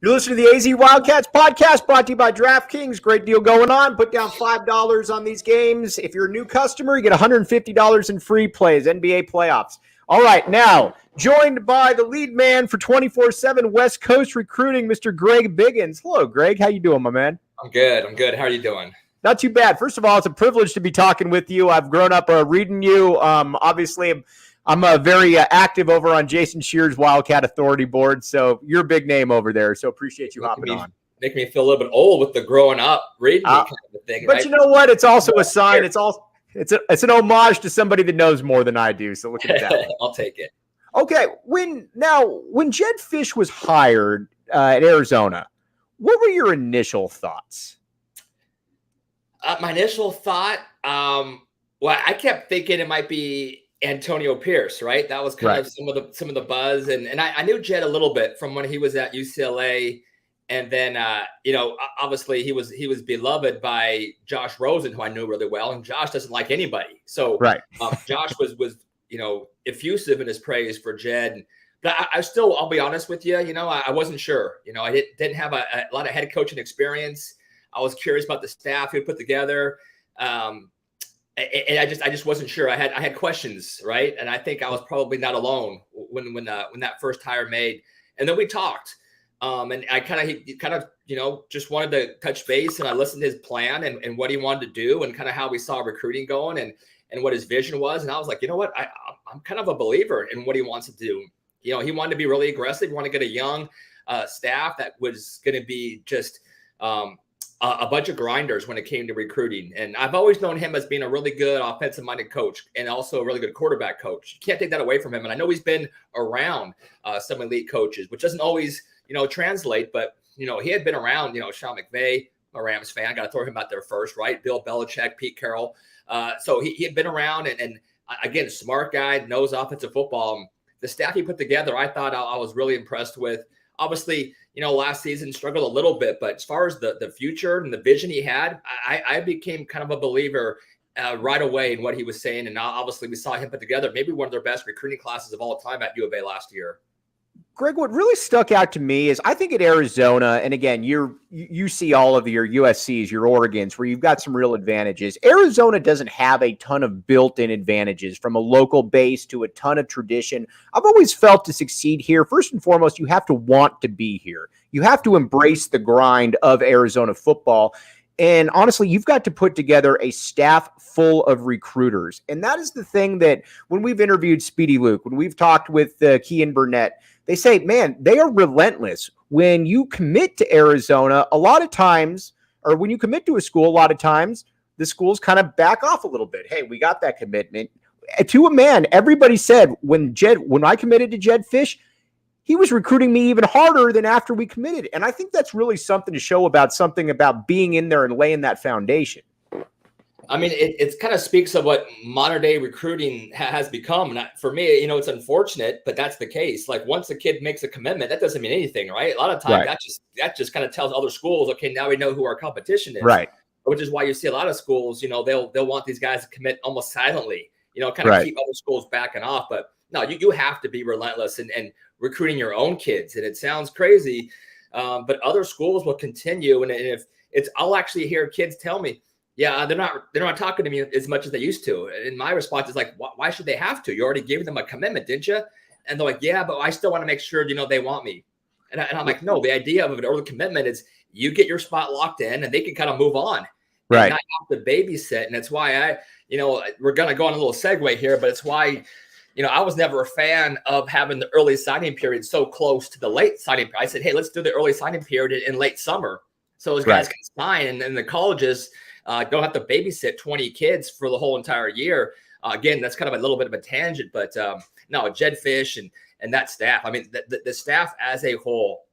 You're listening to the AZ Wildcats podcast brought to you by DraftKings. Great deal going on. Put down $5 on these games. If you're a new customer, you get $150 in free plays, NBA playoffs. All right, now, joined by the lead man for 24/7 West Coast recruiting, Mr. Greg Biggins. Hello, Greg. How you doing, my man? I'm good. How are you doing? Not too bad. First of all, it's a privilege to be talking with you. I've grown up reading you. Obviously, I'm very active over on Jason Shear's Wildcat Authority board, so you're a big name over there, so appreciate you hopping on. Make me feel a little bit old with the growing up reading kind of thing. But you know what? It's also a sign. It's an homage to somebody that knows more than I do, so look at that. I'll take it. Okay, when Jedd Fisch was hired at Arizona, what were your initial thoughts? My initial thought, well, I kept thinking it might be Antonio Pierce, right? That was kind of some of the buzz, and I knew Jedd a little bit from when he was at UCLA, and then obviously he was beloved by Josh Rosen, who I knew really well, and Josh doesn't like anybody, so Josh was effusive in his praise for Jedd. But I still, I'll be honest with you, I wasn't sure. I didn't have a lot of head coaching experience. I was curious about the staff he put together. And I just wasn't sure. I had questions, right? And I think I was probably not alone when that first hire made. And then we talked, and I kind of just wanted to touch base, and I listened to his plan and what he wanted to do, and kind of how we saw recruiting going, and what his vision was. And I was like, you know what, I'm kind of a believer in what he wants to do. He wanted to be really aggressive. He wanted to get a young staff that was going to be just a bunch of grinders when it came to recruiting. And I've always known him as being a really good offensive-minded coach and also a really good quarterback coach. You can't take that away from him. And I know he's been around some elite coaches, which doesn't always, translate. But, he had been around, Sean McVay, a Rams fan. I got to throw him out there first, right? Bill Belichick, Pete Carroll. So he had been around. And again, smart guy, knows offensive football. The staff he put together, I thought I was really impressed with. Obviously, last season struggled a little bit, but as far as the future and the vision he had, I became kind of a believer right away in what he was saying. And obviously we saw him put together maybe one of their best recruiting classes of all time at U of A last year. Greg, what really stuck out to me is I think at Arizona, and again, you see all of your USCs, your Oregons, where you've got some real advantages. Arizona doesn't have a ton of built-in advantages from a local base to a ton of tradition. I've always felt to succeed here, first and foremost, you have to want to be here. You have to embrace the grind of Arizona football. And honestly, you've got to put together a staff full of recruiters. And that is the thing that when we've interviewed Speedy Luke, when we've talked with Kean Burnett, they say, man, they are relentless. When you commit to Arizona, a lot of times, or when you commit to a school, a lot of times, the schools kind of back off a little bit. Hey, we got that commitment. To a man, everybody said when I committed to Jedd Fisch, he was recruiting me even harder than after we committed. And I think that's really something to show about being in there and laying that foundation. I mean, it kind of speaks of what modern day recruiting has become. And for me, it's unfortunate, but that's the case. Like once a kid makes a commitment, that doesn't mean anything, right? A lot of times that just kind of tells other schools, okay, now we know who our competition is. Right. Which is why you see a lot of schools, they'll want these guys to commit almost silently, kind of keep other schools backing off. But no, you have to be relentless and recruiting your own kids. And it sounds crazy, but other schools will continue. And if I'll actually hear kids tell me, yeah, they're not talking to me as much as they used to. And my response is like, why should they have to? You already gave them a commitment, didn't you? And they're like, yeah, but I still want to make sure, they want me. And I'm like, no, the idea of an early commitment is you get your spot locked in and they can kind of move on and not have to babysit. And it's why we're going to go on a little segue here, but it's why, I was never a fan of having the early signing period so close to the late signing period. I said, hey, let's do the early signing period in late summer. So those guys can sign and the colleges don't have to babysit 20 kids for the whole entire year. Again, that's kind of a little bit of a tangent, but no, Jedd Fisch and that staff. I mean, the staff as a whole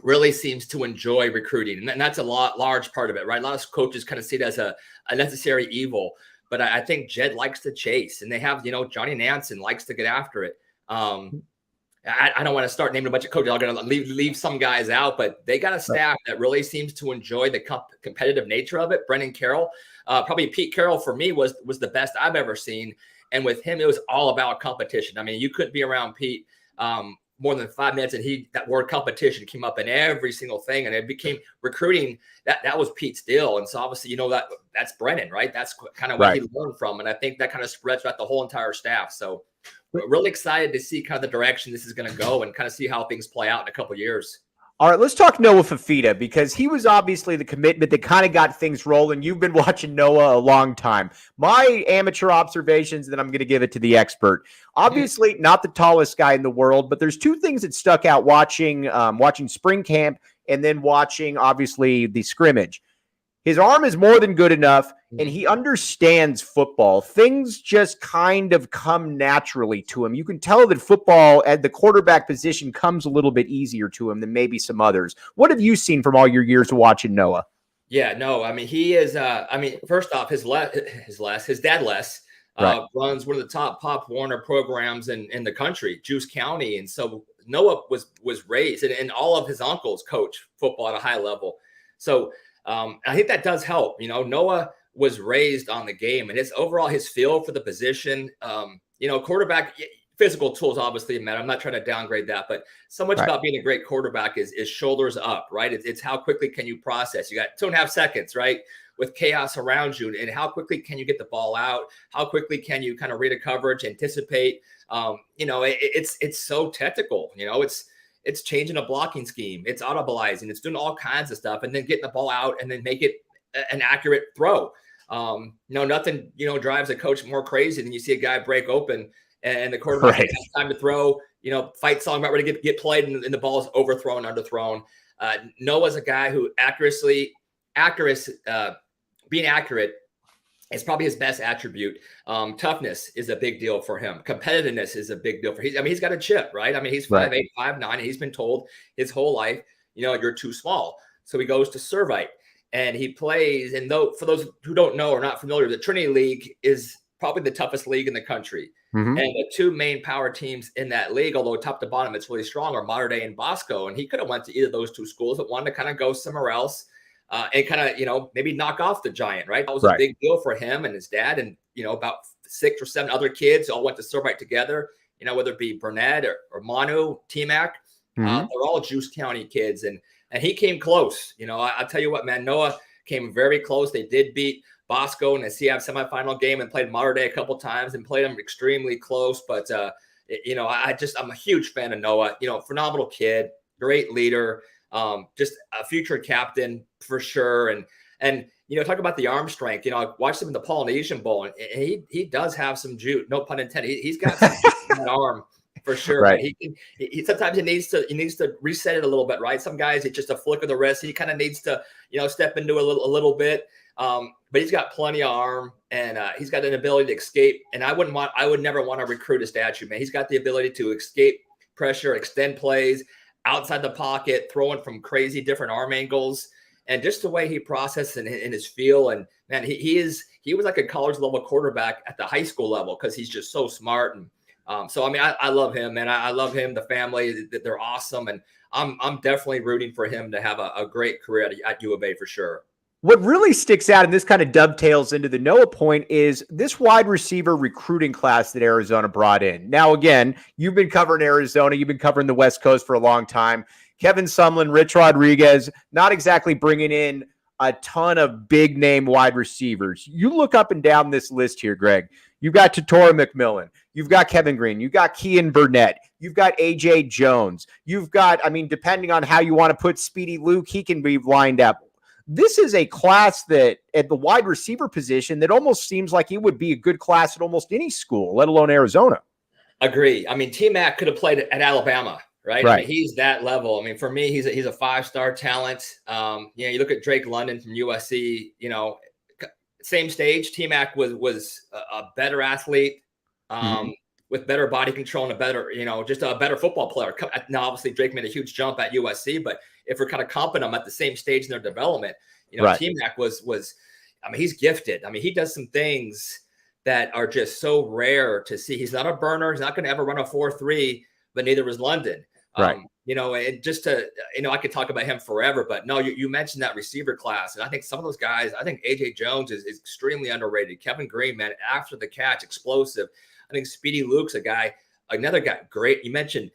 really seems to enjoy recruiting. And that's a large part of it, right? A lot of coaches kind of see it as a necessary evil. But I think Jedd likes to chase, and they have, Johnny Nansen likes to get after it. I don't want to start naming a bunch of coaches. I'm going to leave some guys out, but they got a staff that really seems to enjoy the competitive nature of it. Brendan Carroll, probably Pete Carroll for me was the best I've ever seen. And with him, it was all about competition. I mean, you couldn't be around Pete more than 5 minutes, and that word competition came up in every single thing, and it became recruiting. That was Pete's deal. And so obviously, that's Brennan, right? That's kind of what he learned from. And I think that kind of spreads throughout the whole entire staff. So we're really excited to see kind of the direction this is going to go and kind of see how things play out in a couple of years. All right, let's talk Noah Fifita, because he was obviously the commitment that kind of got things rolling. You've been watching Noah a long time. My amateur observations, then I'm going to give it to the expert. Obviously, not the tallest guy in the world, but there's two things that stuck out watching spring camp and then watching, obviously, the scrimmage. His arm is more than good enough, and he understands football. Things just kind of come naturally to him. You can tell that football at the quarterback position comes a little bit easier to him than maybe some others. What have you seen from all your years of watching Noah? Yeah, no, I mean, he is, first off, his dad, Les, runs one of the top Pop Warner programs in the country, Juice County. And so Noah was raised, and all of his uncles coach football at a high level. So I think that does help. Noah was raised on the game, and his feel for the position, quarterback, physical tools obviously matter. I'm not trying to downgrade that, but so much about being a great quarterback is shoulders up, right? It's how quickly can you process? You got 2.5 seconds, right? With chaos around you, and how quickly can you get the ball out? How quickly can you kind of read a coverage, anticipate? It's so technical. It's changing a blocking scheme. It's audibilizing. It's doing all kinds of stuff, and then getting the ball out and then make it an accurate throw. Nothing, drives a coach more crazy than you see a guy break open and the quarterback has time to throw, fight song about ready to get played and the ball is overthrown, underthrown. Noah's a guy who being accurate is probably his best attribute. Toughness is a big deal for him. Competitiveness is a big deal for him. He's got a chip, right? He's 5'8", 5'9", and he's been told his whole life, you're too small. So he goes to Servite and he plays. And for those who don't know or not familiar, the Trinity League is probably the toughest league in the country. Mm-hmm. And the two main power teams in that league, although top to bottom, it's really strong, are Mater Dei and Bosco. And he could have went to either of those two schools, but wanted to kind of go somewhere else. And kind of, maybe knock off the giant, right? That was a big deal for him and his dad. And, about 6 or 7 other kids all went to Servite together, whether it be Burnett or Manu, T-Mac, they're all Juice County kids. And he came close. I'll tell you what, man, Noah came very close. They did beat Bosco in the CF semifinal game and played Mater Dei a couple times and played them extremely close. But, I'm a huge fan of Noah, phenomenal kid, great leader. Just a future captain for sure. And talk about the arm strength. I watched him in the Polynesian Bowl, and he does have some juice, no pun intended. He's got some in that arm for sure. Right. He sometimes he needs to reset it a little bit, right? Some guys, it's just a flick of the wrist. He kind of needs to, step into a little bit. But he's got plenty of arm, and he's got an ability to escape. And I would never want to recruit a statue, man. He's got the ability to escape pressure, extend plays, outside the pocket, throwing from crazy different arm angles, and just the way he processes in his feel. And man, he was like a college level quarterback at the high school level because he's just so smart. And I love him, man. I love him, the family, they're awesome. And I'm definitely rooting for him to have a great career at U of A for sure. What really sticks out, and this kind of dovetails into the Noah point, is this wide receiver recruiting class that Arizona brought in. Now, again, you've been covering Arizona. You've been covering the West Coast for a long time. Kevin Sumlin, Rich Rodriguez, not exactly bringing in a ton of big-name wide receivers. You look up and down this list here, Greg. You've got Tatora McMillan. You've got Kevin Green. You've got Kean Burnett. You've got A.J. Jones. You've got, I mean, depending on how you want to put Speedy Luke, he can be lined up. This is a class that at the wide receiver position that almost seems like it would be a good class at almost any school, let alone Arizona. Agree. I mean, T-Mac could have played at Alabama, right? I mean, he's that level. I mean, for me, he's a 5-star talent. You look at Drake London from USC, same stage. T-Mac was a better athlete, with better body control and a better, just a better football player. Now, obviously, Drake made a huge jump at USC, but if we're kind of comping them at the same stage in their development, T-Mac was, I mean, he's gifted. I mean, he does some things that are just so rare to see. He's not a burner. He's not going to ever run a 4.3, but neither is London. Right. And just to, I could talk about him forever, but no, you mentioned that receiver class. And I think some of those guys, I think A.J. Jones is extremely underrated. Kevin Green, man, after the catch, explosive. I think Speedy Luke's another guy, great. You mentioned,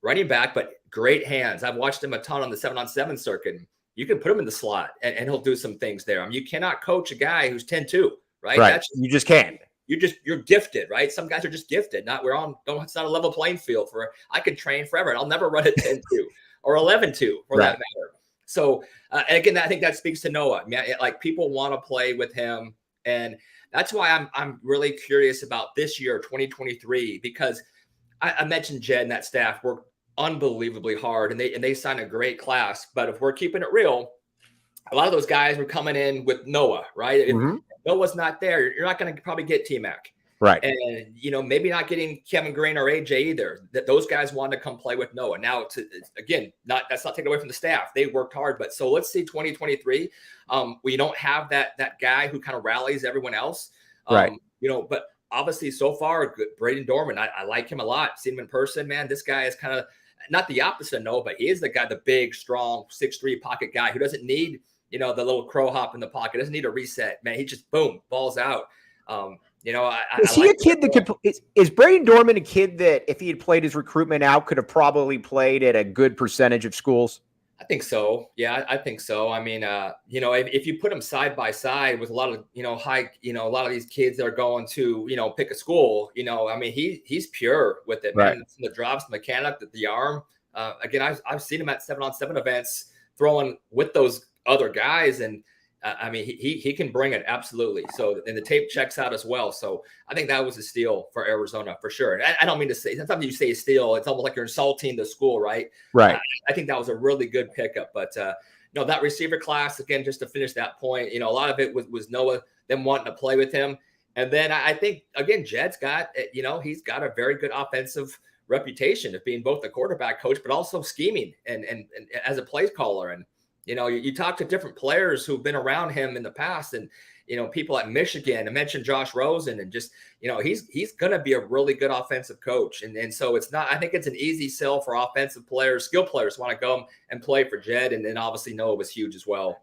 running back, but great hands. I've watched him a ton on the 7-on-7 circuit. You can put him in the slot and he'll do some things there. I mean, you cannot coach a guy who's 10-2, right? Right. You just can't. You're gifted, right? Some guys are just gifted. It's not a level playing field I could train forever and I'll never run a 10-2 or 11-2 for that matter. So, and again, I think that speaks to Noah. I mean, like people want to play with him. And that's why I'm really curious about this year, 2023, because I mentioned Jedd and that staff worked unbelievably hard and they signed a great class. But if we're keeping it real, a lot of those guys were coming in with Noah, right? If Noah's not there, you're not going to probably get T-Mac. Right. And, maybe not getting Kevin Green or AJ either. Those guys wanted to come play with Noah. Now, that's not taken away from the staff. They worked hard. But so let's see 2023. We don't have that guy who kind of rallies everyone else. Right. But obviously so far, Braden Dorman, I like him a lot. Seen him in person, man. This guy is kind of not the opposite of Noah, but he is the guy, the big, strong 6'3" pocket guy who doesn't need, the little crow hop in the pocket, doesn't need a reset, man. He just, boom, balls out. Is he a kid that could, is Braden Dorman a kid that if he had played his recruitment out, could have probably played at a good percentage of schools? I think so. Yeah, I think so. I mean, if you put him side by side with a lot of, a lot of these kids that are going to, pick a school, I mean, he's pure with it, man. From the drops, the mechanic, the arm. Again, I've seen him at 7-on-7 events throwing with those other guys. And I mean, he can bring it. Absolutely. So, and the tape checks out as well. So I think that was a steal for Arizona for sure. And I don't mean to say, sometimes you say steal, it's almost like you're insulting the school, right? Right. I think that was a really good pickup, but that receiver class, again, just to finish that point, a lot of it was Noah, them wanting to play with him. And then I think, again, Jedd's got, he's got a very good offensive reputation of being both the quarterback coach, but also scheming and as a play caller. And, you talk to different players who've been around him in the past and, people at Michigan. I mentioned Josh Rosen and just, he's going to be a really good offensive coach. And so I think it's an easy sell for offensive players, skill players want to go and play for Jedd. And then obviously Noah was huge as well.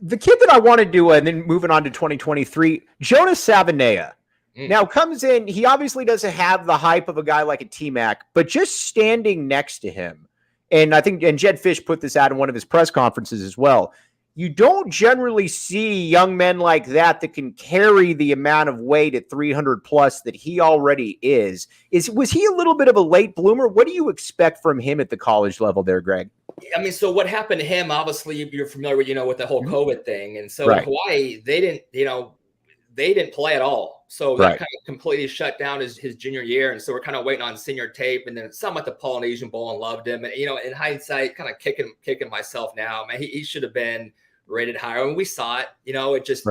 The kid that I want to do, and then moving on to 2023, Jonas Savanea. Now comes in, he obviously doesn't have the hype of a guy like a T-Mac, but just standing next to him, and I think, Jedd Fisch put this out in one of his press conferences as well, you don't generally see young men like that can carry the amount of weight at 300 plus that he already is. Was he a little bit of a late bloomer? What do you expect from him at the college level there, Greg? I mean, so what happened to him, obviously you're familiar with, with the whole COVID thing. And so in Hawaii, they didn't play at all. So that kind of completely shut down his junior year. And so we're kind of waiting on senior tape. And then some at the Polynesian Bowl and loved him. And, in hindsight, kind of kicking myself now, man, he should have been rated higher. And we saw it, it just,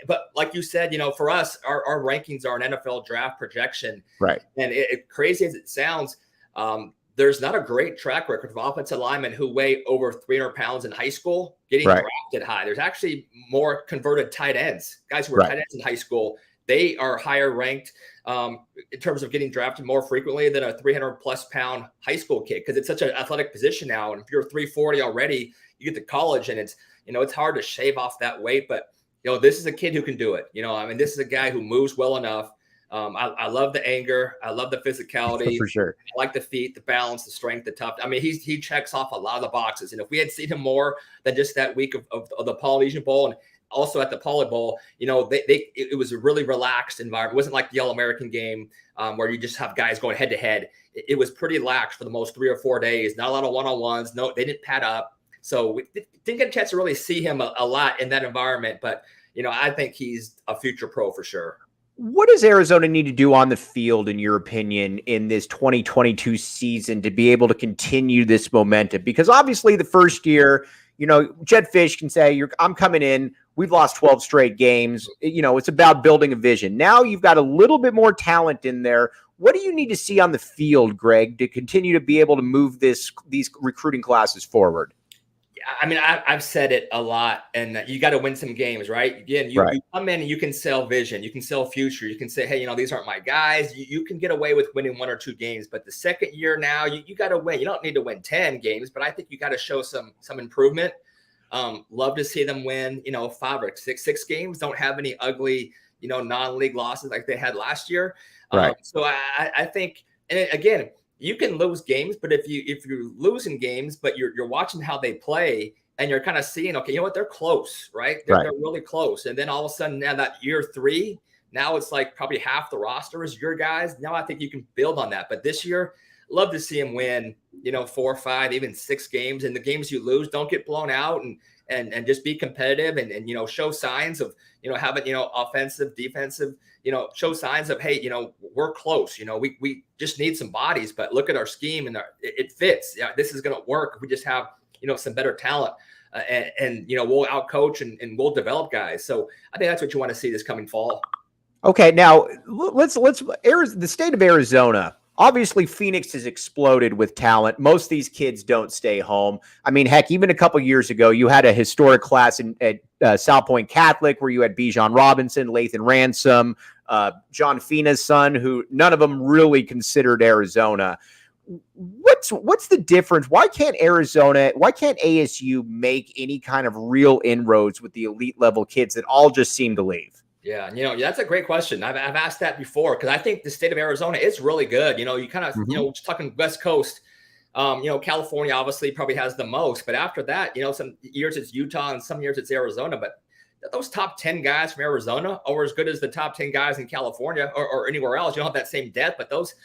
but like you said, for us, our rankings are an NFL draft projection. Right. And crazy as it sounds, there's not a great track record of offensive linemen who weigh over 300 pounds in high school getting drafted high. There's actually more converted tight ends, guys who were tight ends in high school. They are higher ranked in terms of getting drafted more frequently than a 300 plus pound high school kid, because it's such an athletic position now. And if you're 340 already, you get to college and it's, it's hard to shave off that weight. But, this is a kid who can do it. This is a guy who moves well enough. I love the anger. I love the physicality. For sure. I like the feet, the balance, the strength, the tough. I mean, he checks off a lot of the boxes. And if we had seen him more than just that week of the Polynesian Bowl, and also at the Poly Bowl, it was a really relaxed environment. It wasn't like the All-American game where you just have guys going head to head. It was pretty lax for the most 3 or 4 days. Not a lot of one-on-ones. No, they didn't pad up. So we didn't get a chance to really see him a lot in that environment. But, I think he's a future pro for sure. What does Arizona need to do on the field, in your opinion, in this 2022 season to be able to continue this momentum? Because obviously the first year, Jedd Fisch can say, I'm coming in. We've lost 12 straight games. It's about building a vision. Now you've got a little bit more talent in there. What do you need to see on the field, Greg, to continue to be able to move these recruiting classes forward? I mean, I've said it a lot, and you got to win some games, right? Again, you come in and you can sell vision, you can sell future, you can say, hey, these aren't my guys. You can get away with winning 1 or 2 games, but the second year now, you got to win. You don't need to win 10 games, but I think you got to show some improvement. Love to see them win, 5 or 6 games. Don't have any ugly, non-league losses like they had last year. Right. So I think, and again, you can lose games, but if you're losing games, but you're watching how they play and you're kind of seeing, okay, they're close, right? They're really close. And then all of a sudden now that year 3, now it's like probably half the roster is your guys. Now I think you can build on that. But this year, love to see him win, 4 or 5, even 6 games. And the games you lose, don't get blown out and just be competitive and show signs of, having, offensive, defensive, show signs of, hey, we're close. We just need some bodies, but look at our scheme and it fits. Yeah, this is going to work if we just have, some better talent and we'll out coach and we'll develop guys. So I think that's what you want to see this coming fall. Okay, now let's the state of Arizona. Obviously, Phoenix has exploded with talent. Most of these kids don't stay home. I mean, heck, even a couple years ago, you had a historic class at South Point Catholic where you had Bijan Robinson, Lathan Ransom, John Fina's son, who none of them really considered Arizona. What's the difference? Why can't ASU make any kind of real inroads with the elite level kids that all just seem to leave? Yeah, that's a great question. I've asked that before because I think the state of Arizona is really good. You kind of, just talking West Coast, California obviously probably has the most, but after that, some years it's Utah and some years it's Arizona. But those top 10 guys from Arizona are as good as the top 10 guys in California or anywhere else. You don't have that same depth, but those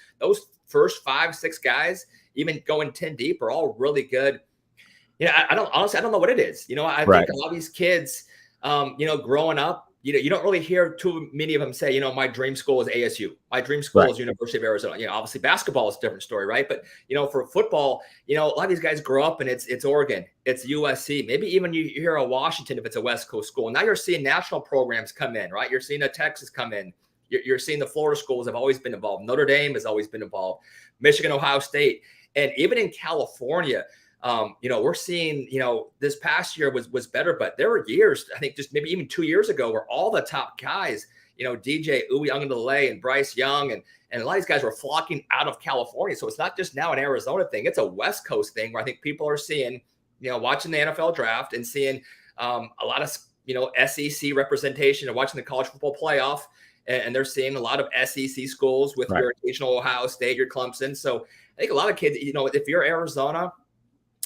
first 5, 6 guys, even going 10 deep, are all really good. I don't know what it is. I think a lot of these kids, growing up, you don't really hear too many of them say, my dream school is ASU. My dream school is University of Arizona. Obviously basketball is a different story, right? But, for football, a lot of these guys grow up and it's Oregon, it's USC. Maybe even you hear a Washington if it's a West Coast school. Now you're seeing national programs come in, right? You're seeing a Texas come in. You're seeing the Florida schools have always been involved. Notre Dame has always been involved. Michigan, Ohio State. And even in California, we're seeing, this past year was better, but there were years, I think just maybe even 2 years ago, where all the top guys, DJ Uiagalelei and Bryce Young and a lot of these guys were flocking out of California. So it's not just now an Arizona thing. It's a West Coast thing where I think people are seeing, watching the NFL draft and seeing a lot of, SEC representation and watching the college football playoff. And they're seeing a lot of SEC schools with your occasional Ohio State, your Clemson. So I think a lot of kids, if you're Arizona,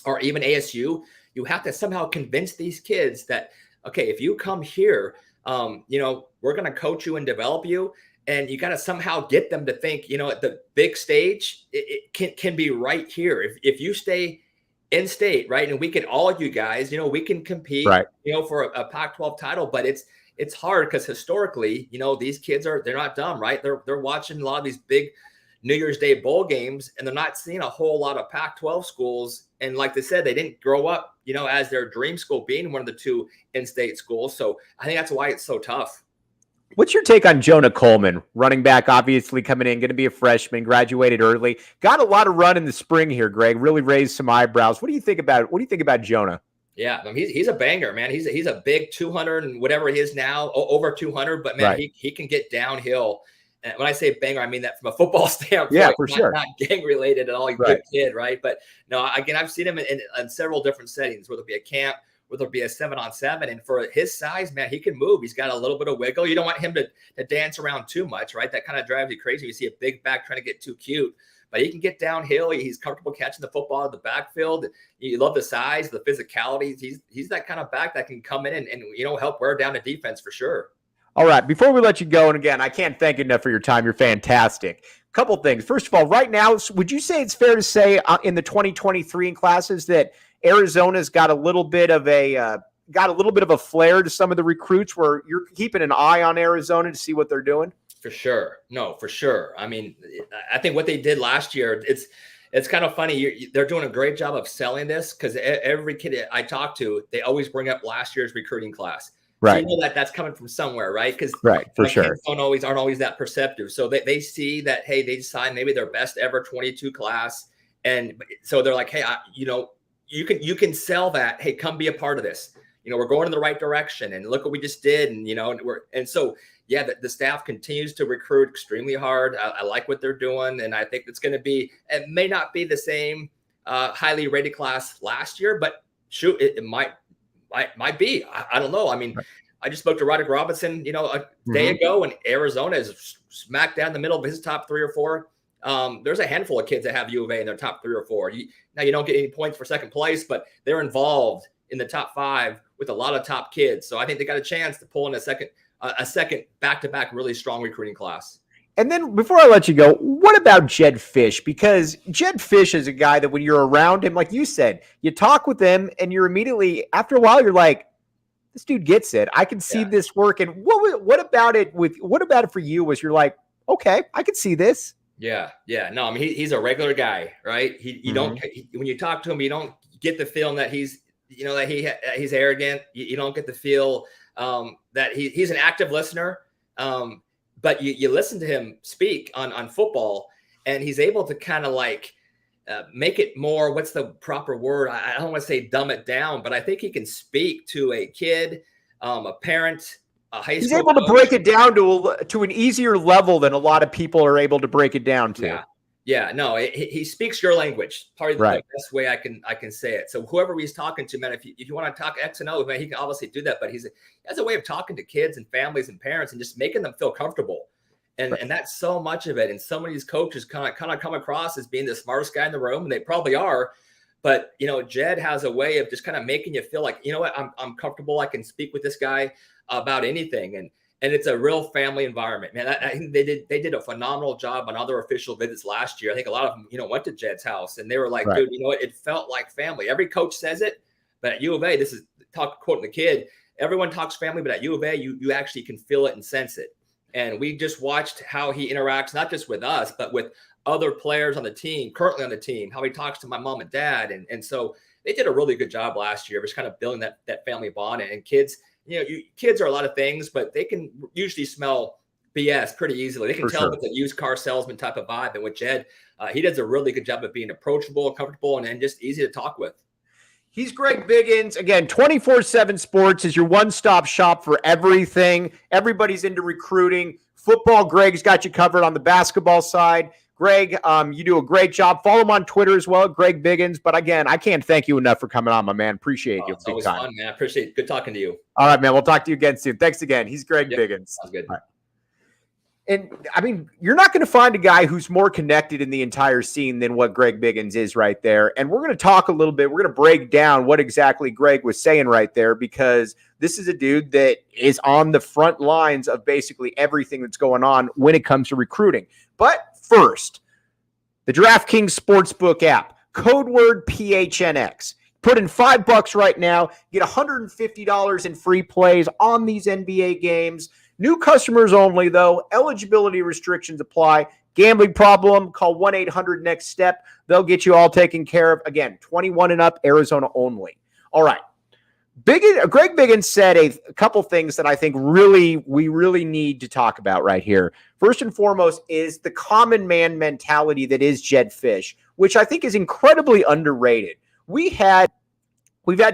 or even ASU, you have to somehow convince these kids that, okay, if you come here, we're going to coach you and develop you. And you got to somehow get them to think, at the big stage, it can be right here. If you stay in state, right, and we can all you guys, we can compete, for a Pac-12 title. But it's hard because historically, these kids they're not dumb, right? They're watching a lot of these big New Year's Day bowl games, and they're not seeing a whole lot of Pac-12 schools. And like they said, they didn't grow up, as their dream school being one of the 2 in-state schools. So I think that's why it's so tough. What's your take on Jonah Coleman, running back, obviously coming in, going to be a freshman, graduated early, got a lot of run in the spring here, Greg, really raised some eyebrows. What do you think about Jonah? Yeah, I mean, he's a banger, man. He's a big 200 and whatever he is now, over 200, but man, he can get downhill. And when I say banger, I mean that from a football standpoint. Yeah, for sure. Not gang related at all. He's a good kid, right? But no, again, I've seen him in several different settings, whether it be a camp, whether it be a 7-on-7. And for his size, man, he can move. He's got a little bit of wiggle. You don't want him to dance around too much, right? That kind of drives you crazy. You see a big back trying to get too cute. but he can get downhill. He's comfortable catching the football out of the backfield. You love the size, the physicality. He's that kind of back that can come in and help wear down the defense for sure. All right, before we let you go, and again, I can't thank you enough for your time. You're fantastic. Couple things. First of all, right now, would you say it's fair to say in the 2023 classes that Arizona's got a little bit of a flair to some of the recruits, where you're keeping an eye on Arizona to see what they're doing? For sure. No, for sure. I mean, I think what they did last year, it's kind of funny. They're doing a great job of selling this, because every kid I talk to, they always bring up last year's recruiting class. Right. So you know that's coming from somewhere, right? Because for sure, aren't always that perceptive. So they see that, hey, they signed maybe their best ever 22 class, and so they're like, hey, you can sell that. Hey, come be a part of this. We're going in the right direction, and look what we just did, and so yeah, the staff continues to recruit extremely hard. I like what they're doing, and I think it's going to be. It may not be the same highly rated class last year, but shoot, it might be. I don't know. I mean, I just spoke to Roderick Robinson, a day ago, and Arizona is smack down in the middle of his top 3 or 4. There's a handful of kids that have U of A in their top 3 or 4. Now you don't get any points for second place, but they're involved in the top 5 with a lot of top kids. So I think they got a chance to pull in a second back-to-back really strong recruiting class. And then before I let you go, what about Jedd Fisch? Because Jedd Fisch is a guy that when you're around him, like you said, you talk with him and you're immediately, after a while, you're like, this dude gets it. I can see this work. And what about it for you was you're like, okay, I can see this. Yeah. No, I mean, he's a regular guy, right? When you talk to him, you don't get the feeling that he's arrogant. You don't get the feel that he's an active listener. But you listen to him speak on football, and he's able to kind of like make it more, what's the proper word? I don't want to say dumb it down, but I think he can speak to a kid, a parent, a high school. He's able to break it down to an easier level than a lot of people are able to break it down to. Yeah, no, he speaks your language. Probably the best way I can say it. So whoever he's talking to, man, if you want to talk X and O, man, he can obviously do that. But he has a way of talking to kids and families and parents and just making them feel comfortable. And that's so much of it. And some of these coaches kind of come across as being the smartest guy in the room, and they probably are. But Jedd has a way of just kind of making you feel like, you know what, I'm comfortable. I can speak with this guy about anything. And it's a real family environment, man. I think they did a phenomenal job on other official visits last year. I think a lot of them, went to Jedd's house, and they were like, dude, it felt like family. Every coach says it, but at U of A, this is quoting the kid, everyone talks family, but at U of A, you actually can feel it and sense it. And we just watched how he interacts, not just with us, but with other players on the team, currently on the team, how he talks to my mom and dad. And so they did a really good job last year, just kind of building that family bond. And kids, kids are a lot of things, but they can usually smell BS pretty easily. They can tell if it's a used car salesman type of vibe. And with Jedd, he does a really good job of being approachable, comfortable, and just easy to talk with. He's Greg Biggins. Again, 24/7 Sports is your one-stop shop for everything. Everybody's into recruiting. Football, Greg's got you covered on the basketball side. Greg, you do a great job. Follow him on Twitter as well, Greg Biggins. But again, I can't thank you enough for coming on, my man. Appreciate you. It's always fun, man. I appreciate it. Good talking to you. All right, man. We'll talk to you again soon. Thanks again. He's Greg Biggins. Sounds good. All right. And I mean, you're not going to find a guy who's more connected in the entire scene than what Greg Biggins is right there. And we're going to talk a little bit. We're going to break down what exactly Greg was saying right there, because this is a dude that is on the front lines of basically everything that's going on when it comes to recruiting. But first, the DraftKings Sportsbook app, code word PHNX. Put in $5 right now, get $150 in free plays on these NBA games. New customers only, though. Eligibility restrictions apply. Gambling problem, call 1-800-NEXT-STEP. They'll get you all taken care of. Again, 21 and up, Arizona only. All right. Greg Biggins said a couple things that I think we really need to talk about right here. First and foremost is the common man mentality that is Jedd Fisch, which I think is incredibly underrated. We've had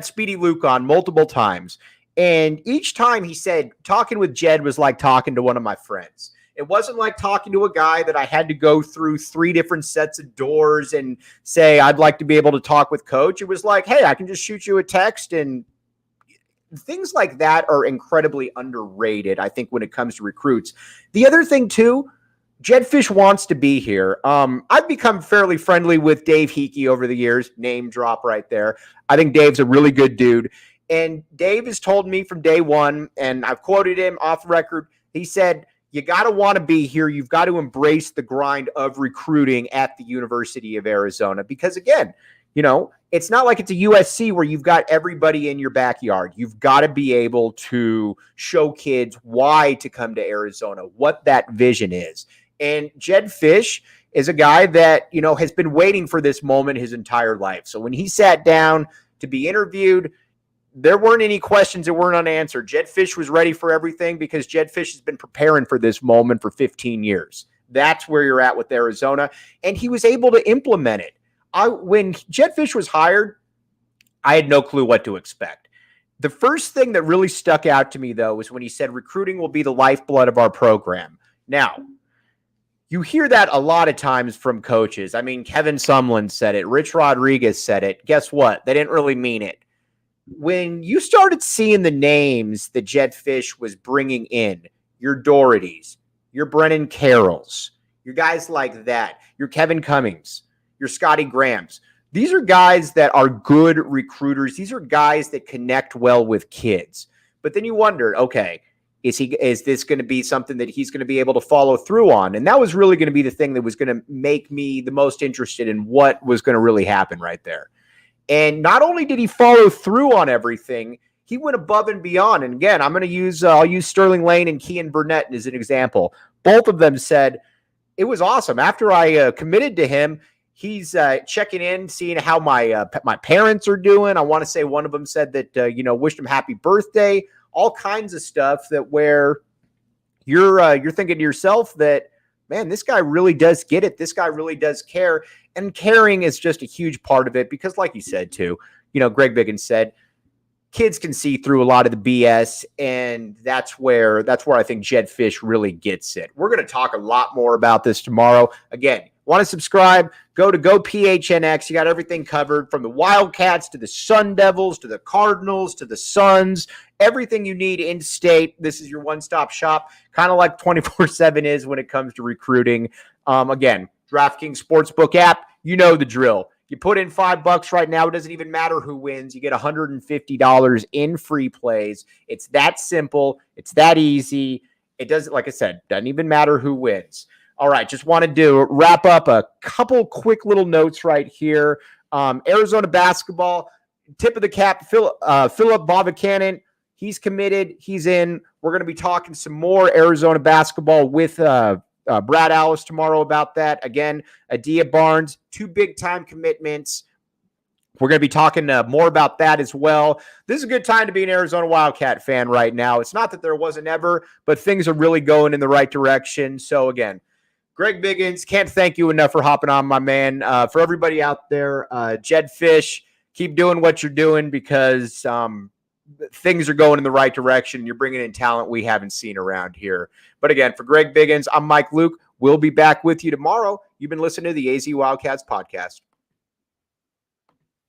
Speedy Luke on multiple times, and each time he said talking with Jedd was like talking to one of my friends. It wasn't like talking to a guy that I had to go through 3 different sets of doors and say, I'd like to be able to talk with Coach. It was like, hey, I can just shoot you a text. And things like that are incredibly underrated, I think, when it comes to recruits. The other thing, too, Jedd Fisch wants to be here. I've become fairly friendly with Dave Hickey over the years. Name drop right there. I think Dave's a really good dude. And Dave has told me from day one, and I've quoted him off the record. He said, you got to want to be here. You've got to embrace the grind of recruiting at the University of Arizona. Because again, it's not like it's a USC where you've got everybody in your backyard. You've got to be able to show kids why to come to Arizona, what that vision is. And Jedd Fisch is a guy that, has been waiting for this moment his entire life. So when he sat down to be interviewed, there weren't any questions that weren't unanswered. Jedd Fisch was ready for everything because Jedd Fisch has been preparing for this moment for 15 years. That's where you're at with Arizona. And he was able to implement it. When Jedd Fisch was hired, I had no clue what to expect. The first thing that really stuck out to me, though, was when he said recruiting will be the lifeblood of our program. Now, you hear that a lot of times from coaches. I mean, Kevin Sumlin said it. Rich Rodriguez said it. Guess what? They didn't really mean it. When you started seeing the names that Jedd Fisch was bringing in, your Dohertys, your Brennan Carrolls, your guys like that, your Kevin Cummings, your Scotty Grahams, these are guys that are good recruiters. These are guys that connect well with kids. But then you wonder, okay, is this going to be something that he's going to be able to follow through on? And that was really going to be the thing that was going to make me the most interested in what was going to really happen right there. And not only did he follow through on everything, he went above and beyond. And again, I'll use Sterling Lane and Kean Burnett as an example. Both of them said it was awesome. After I committed to him, he's checking in, seeing how my parents are doing. I want to say one of them said that wished him happy birthday. All kinds of stuff that where you're thinking to yourself that, man, this guy really does get it. This guy really does care. And caring is just a huge part of it because, like you said, too, Greg Biggins said, kids can see through a lot of the BS, and that's where I think Jedd Fisch really gets it. We're going to talk a lot more about this tomorrow. Again, want to subscribe? Go to GoPHNX. You got everything covered from the Wildcats to the Sun Devils to the Cardinals to the Suns. Everything you need in state. This is your one-stop shop, kind of like 24/7 is when it comes to recruiting. Again, DraftKings Sportsbook app, you know the drill. You put in $5 right now. It doesn't even matter who wins. You get $150 in free plays. It's that simple. It's that easy. It doesn't, like I said, doesn't even matter who wins. All right, just wanted to wrap up a couple quick little notes right here. Arizona basketball, tip of the cap, Philip Bobakanen. He's committed. He's in. We're going to be talking some more Arizona basketball with Brad Allis tomorrow about that. Again, Adia Barnes, 2 big-time commitments. We're going to be talking more about that as well. This is a good time to be an Arizona Wildcat fan right now. It's not that there wasn't ever, but things are really going in the right direction. So, again, Greg Biggins, can't thank you enough for hopping on, my man. For everybody out there, Jedd Fisch, keep doing what you're doing because things are going in the right direction. You're bringing in talent we haven't seen around here. But again, for Greg Biggins, I'm Mike Luke. We'll be back with you tomorrow. You've been listening to the AZ Wildcats podcast.